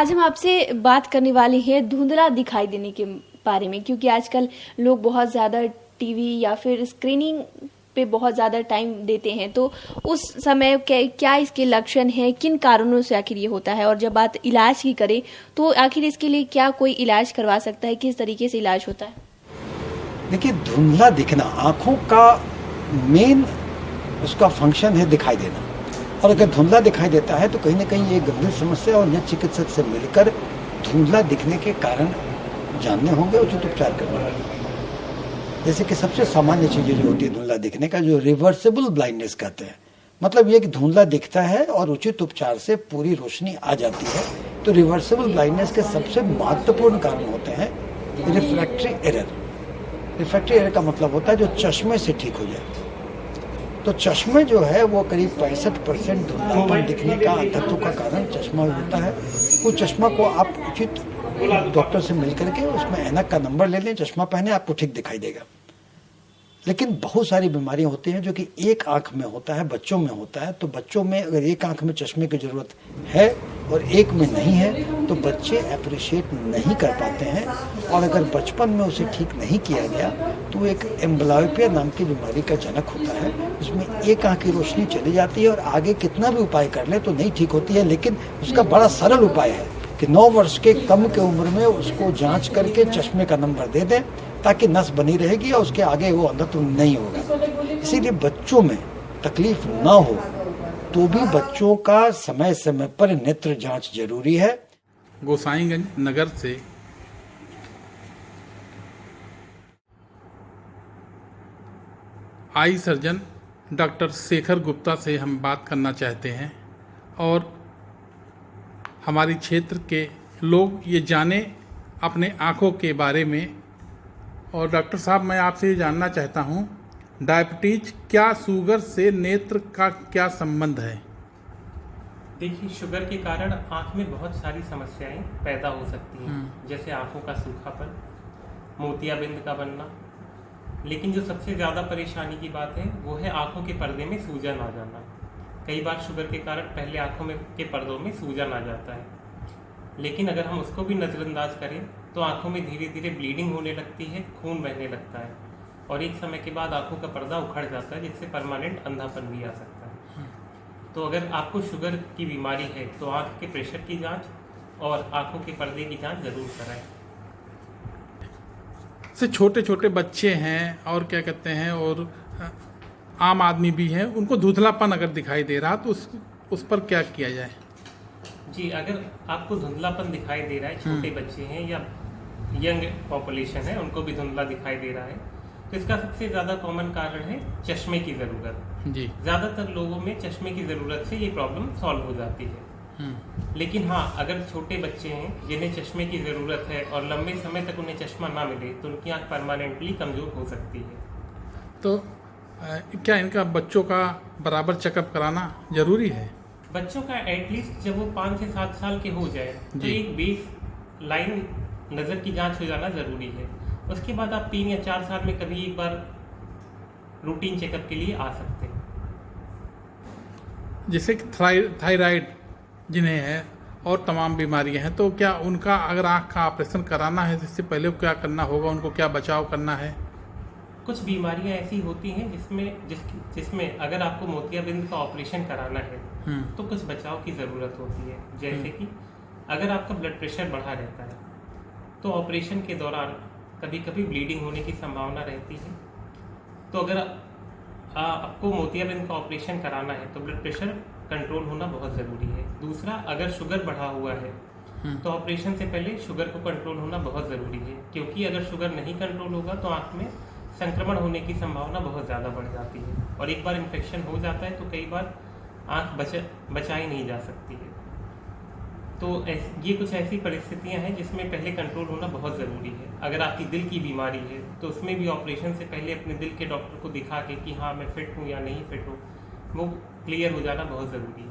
आज हम आपसे बात करने वाले हैं धुंधला दिखाई देने के बारे में, क्योंकि आजकल लोग बहुत ज़्यादा टीवी या फिर स्क्रीनिंग पे बहुत ज़्यादा टाइम देते हैं। तो उस समय क्या इसके लक्षण हैं, किन कारणों से आखिर ये होता है, और जब बात इलाज की करें तो आखिर इसके लिए क्या कोई इलाज करवा सकता है, किस तरीके से इलाज होता है? देखिए, धुंधला दिखना आँखों का मेन उसका फंक्शन है दिखाई देना, और अगर धुंधला दिखाई देता है तो कहीं ना कहीं ये गंभीर समस्या, और नेत्र चिकित्सक से मिलकर धुंधला दिखने के कारण जानने होंगे, उचित उपचार करना होगा। जैसे कि सबसे सामान्य चीजें जो होती है धुंधला दिखने का, जो रिवर्सिबल ब्लाइंडनेस कहते हैं, मतलब ये कि धुंधला दिखता है और उचित उपचार से पूरी रोशनी आ जाती है। तो रिवर्सिबल ब्लाइंडनेस के सबसे महत्वपूर्ण कारण होते हैं रिफ्रैक्टरी एरर। रिफ्रैक्टरी एरर का मतलब होता है जो चश्मे से ठीक हो जाए। तो चश्मे जो है वो करीब 65% धुंधलापन दिखने का तत्व का कारण चश्मा होता है। उस चश्मा को आप उचित डॉक्टर से मिल करके उसमें ऐनक का नंबर ले लें, चश्मा पहने, आपको ठीक दिखाई देगा। लेकिन बहुत सारी बीमारियां होती हैं जो कि एक आंख में होता है, बच्चों में होता है। तो बच्चों में अगर एक आंख में चश्मे की जरूरत है और एक में नहीं है तो बच्चे अप्रिशिएट नहीं कर पाते हैं, और अगर बचपन में उसे ठीक नहीं किया गया तो एक एम्ब्लायोपिया नाम की बीमारी का जनक होता है। उसमें एक आंख की रोशनी चली जाती है और आगे कितना भी उपाय कर ले तो नहीं ठीक होती है। लेकिन उसका बड़ा सरल उपाय है कि 9 वर्ष के कम के उम्र में उसको जांच करके चश्मे का नंबर दे दें, ताकि नस बनी रहेगी और उसके आगे वो अंधत्व नहीं होगा। इसीलिए बच्चों में तकलीफ ना हो तो भी बच्चों का समय समय पर नेत्र जांच जरूरी है। गोसाईगंज नगर से eye surgeon doctor Shekhar Gupta से हम बात करना चाहते हैं, और हमारे क्षेत्र के लोग ये जाने अपने आँखों के बारे में। और डॉक्टर साहब, मैं आपसे ये जानना चाहता हूँ, डायबिटीज क्या शुगर से नेत्र का क्या संबंध है? देखिए, शुगर के कारण आँख में बहुत सारी समस्याएं पैदा हो सकती हैं, जैसे आँखों का सूखापन, मोतियाबिंद का बनना। लेकिन जो सबसे ज़्यादा परेशानी की बात है वो है आँखों के पर्दे में सूजन आ जाना। कई बार शुगर के कारण पहले आँखों में के पर्दों में सूजन आ जाता है, लेकिन अगर हम उसको भी नज़रअंदाज करें तो आँखों में धीरे धीरे ब्लीडिंग होने लगती है, खून बहने लगता है, और एक समय के बाद आँखों का पर्दा उखड़ जाता है, जिससे परमानेंट अंधापन भी आ सकता है। तो अगर आपको शुगर की बीमारी है तो आँख के प्रेशर की जांच और आँखों के पर्दे की जांच जरूर कराएं। से छोटे छोटे बच्चे हैं और क्या कहते हैं, और आम आदमी भी हैं, उनको धुंधलापन अगर दिखाई दे रहा तो उस पर क्या किया जाए? जी, अगर आपको धुंधलापन दिखाई दे रहा है, छोटे बच्चे हैं या यंग पॉपुलेशन है, उनको भी धुंधला दिखाई दे रहा है, तो इसका सबसे ज़्यादा कॉमन कारण है चश्मे की ज़रूरत। जी, ज़्यादातर लोगों में चश्मे की ज़रूरत से ये प्रॉब्लम सॉल्व हो जाती है। लेकिन हाँ, अगर छोटे बच्चे हैं जिन्हें चश्मे की ज़रूरत है और लंबे समय तक उन्हें चश्मा ना मिले तो उनकी आँख परमानेंटली कमज़ोर हो सकती है। तो क्या इनका बच्चों का बराबर चेकअप कराना जरूरी है? बच्चों का एटलीस्ट जब वो 5 से 7 साल के हो जाए तो एक बेस लाइन नज़र की जांच हो जाना ज़रूरी है। उसके बाद आप 3 या 4 साल में कभी एक बार रूटीन चेकअप के लिए आ सकते हैं। जैसे कि थायराइड जिन्हें है और तमाम बीमारियां हैं, तो क्या उनका अगर आँख का ऑपरेशन कराना है इससे पहले क्या करना होगा, उनको क्या बचाव करना है? कुछ बीमारियां ऐसी होती हैं जिसमें अगर आपको मोतियाबिंद का ऑपरेशन कराना है तो कुछ बचाव की ज़रूरत होती है। जैसे कि अगर आपका ब्लड प्रेशर बढ़ा रहता है तो ऑपरेशन के दौरान कभी कभी ब्लीडिंग होने की संभावना रहती है। तो अगर आपको मोतियाबिंद का ऑपरेशन कराना है तो ब्लड प्रेशर कंट्रोल होना बहुत ज़रूरी है। दूसरा, अगर शुगर बढ़ा हुआ है तो ऑपरेशन से पहले शुगर को कंट्रोल होना बहुत ज़रूरी है, क्योंकि अगर शुगर नहीं कंट्रोल होगा तो आँख में संक्रमण होने की संभावना बहुत ज़्यादा बढ़ जाती है, और एक बार इन्फेक्शन हो जाता है तो कई बार आँख बचाई नहीं जा सकती है। तो ये कुछ ऐसी परिस्थितियां हैं जिसमें पहले कंट्रोल होना बहुत ज़रूरी है। अगर आपकी दिल की बीमारी है तो उसमें भी ऑपरेशन से पहले अपने दिल के डॉक्टर को दिखा के कि हाँ मैं फिट हूँ या नहीं फिट हूँ, वो क्लियर हो जाना बहुत ज़रूरी है।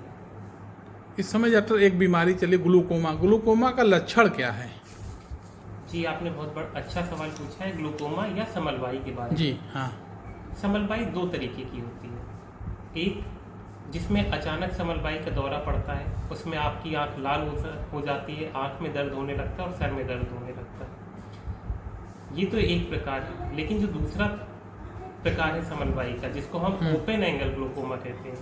इस समय डॉक्टर एक बीमारी चली ग्लूकोमा, ग्लूकोमा का लक्षण क्या है? जी, आपने बहुत अच्छा सवाल पूछा है ग्लूकोमा या समलवाई के बारे में। जी हाँ। समलवाई 2 तरीके की होती है। एक जिसमें अचानक समलबाई का दौरा पड़ता है, उसमें आपकी आंख लाल हो जाती है, आंख में दर्द होने लगता है और सर में दर्द होने लगता है। ये तो एक प्रकार है, लेकिन जो दूसरा प्रकार है समलबाई का, जिसको हम ओपन एंगल ग्लोकोमा कहते हैं,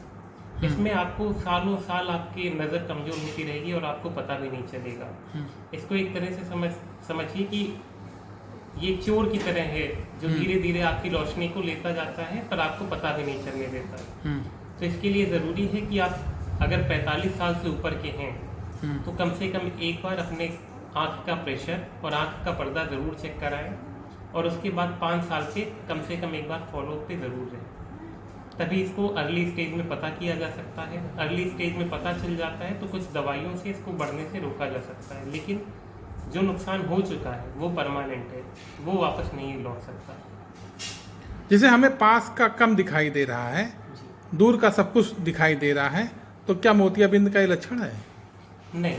इसमें आपको सालों साल आपकी नज़र कमज़ोर होती रहेगी और आपको पता भी नहीं चलेगा। इसको एक तरह से समझिए कि ये चोर की तरह है जो धीरे धीरे आपकी रोशनी को लेता जाता है पर आपको पता भी नहीं चलने देता। तो इसके लिए ज़रूरी है कि आप अगर 45 साल से ऊपर के हैं तो कम से कम एक बार अपने आँख का प्रेशर और आँख का पर्दा ज़रूर चेक कराएं, और उसके बाद 5 साल पे कम से कम एक बार फॉलोअप पे ज़रूर रहें। तभी इसको अर्ली स्टेज में पता किया जा सकता है। अर्ली स्टेज में पता चल जाता है तो कुछ दवाइयों से इसको बढ़ने से रोका जा सकता है, लेकिन जो नुकसान हो चुका है वो परमानेंट है, वो वापस नहीं लौट सकता। जैसे हमें पास का कम दिखाई दे रहा है, दूर का सब कुछ दिखाई दे रहा है, तो क्या मोतियाबिंद का ये लक्षण है? नहीं,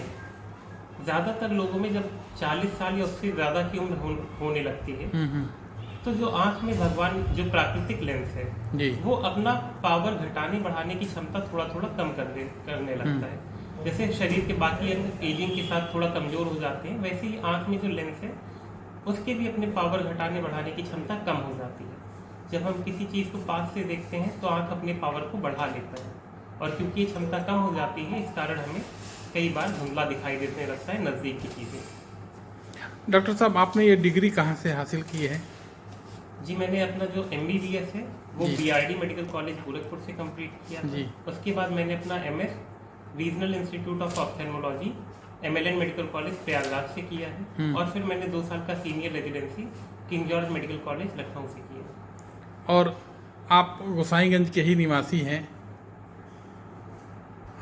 ज़्यादातर लोगों में जब 40 साल या उससे ज़्यादा की उम्र होने लगती है तो जो आंख में भगवान जो प्राकृतिक लेंस है जी, वो अपना पावर घटाने बढ़ाने की क्षमता थोड़ा थोड़ा कम करने लगता है। जैसे शरीर के बाकी अंग एजिंग के साथ थोड़ा कमजोर हो जाते हैं, वैसे ही आंख में जो लेंस है उसके भी अपने पावर घटाने बढ़ाने की क्षमता कम हो जाती है। जब हम किसी चीज़ को पास से देखते हैं तो आंख अपने पावर को बढ़ा लेता है, और क्योंकि ये क्षमता कम हो जाती है इस कारण हमें कई बार धुंधला दिखाई देने लगता है नज़दीक की चीज़ें। डॉक्टर साहब, आपने ये डिग्री कहाँ से हासिल की है? जी, मैंने अपना जो MBBS है वो BRD मेडिकल कॉलेज गोरखपुर से कंप्लीट किया था। उसके बाद मैंने अपना MS regional institute of ophthalmology MLN medical college Prayagraj से किया है, और फिर मैंने 2 साल का senior residency king George medical college Lucknow से किया। और आप गोसाईगंज के ही निवासी हैं,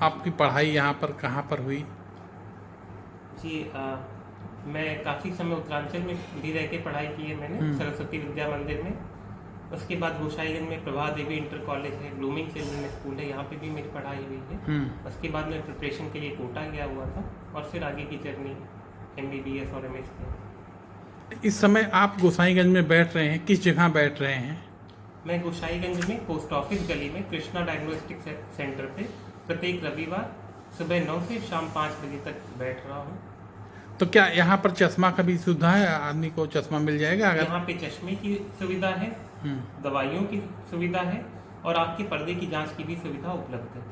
आपकी पढ़ाई यहाँ पर कहाँ पर हुई? जी, मैं काफ़ी समय उत्तरांचल में भी रह के पढ़ाई की है मैंने, सरस्वती विद्या मंदिर में। उसके बाद गोसाईगंज में प्रभा देवी इंटर कॉलेज है, ब्लूमिंग चिल्ड्रन स्कूल है, यहाँ पे भी मेरी पढ़ाई हुई है। उसके बाद मैं प्रिपरेशन के लिए कोटा गया हुआ था, और फिर आगे की जर्नी MBBS और MS की। इस समय आप गोसाईगंज में बैठ रहे हैं, किस जगह बैठ रहे हैं? मैं गोसाईगंज में पोस्ट ऑफिस गली में कृष्णा डायग्नोस्टिक सेंटर पे प्रत्येक रविवार सुबह 9 से शाम 5 बजे तक बैठ रहा हूँ। तो क्या यहाँ पर चश्मा का भी सुविधा है? आदमी को चश्मा मिल जाएगा अगर? यहाँ पे चश्मे की सुविधा है, दवाइयों की सुविधा है, और आपके पर्दे की जांच की भी सुविधा उपलब्ध है।